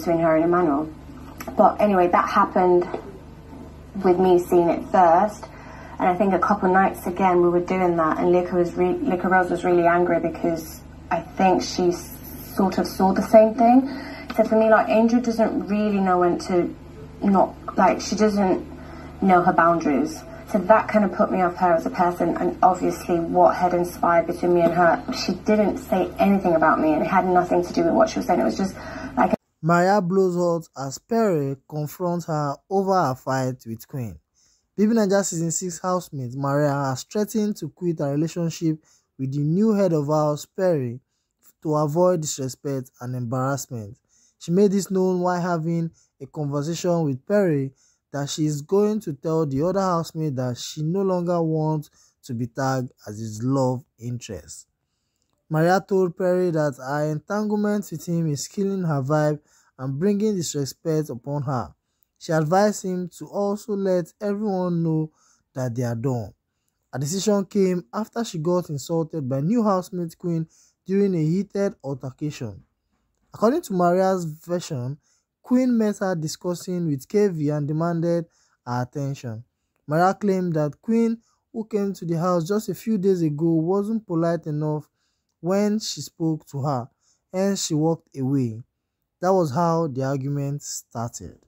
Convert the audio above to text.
between her and Emmanuel. But anyway, that happened with me seeing it first. And I think a couple nights again we were doing that, and Liquor Rose was really angry because I think she sort of saw the same thing. So for me, like, Angel doesn't really know when to not, like, she doesn't know her boundaries. So that kind of put me off her as a person, and obviously what had inspired between me and her, she didn't say anything about me, and it had nothing to do with what she was saying. It was just like... Maria blows hot as Perry confronts her over her fight with Queen. bbnaija Season 6 housemate Maria has threatened to quit her relationship with the new head of house, Perry, to avoid disrespect and embarrassment. She made this known while having a conversation with Perry that she is going to tell the other housemate that she no longer wants to be tagged as his love interest. Maria told Perry that her entanglement with him is killing her vibe and bringing disrespect upon her. She advised him to also let everyone know that they are done. Her decision came after she got insulted by new housemate Queen during a heated altercation. According to Maria's version, Queen met her discussing with KV and demanded her attention. Maria claimed that Queen, who came to the house just a few days ago, wasn't polite enough when she spoke to her, and she walked away. That was how the argument started.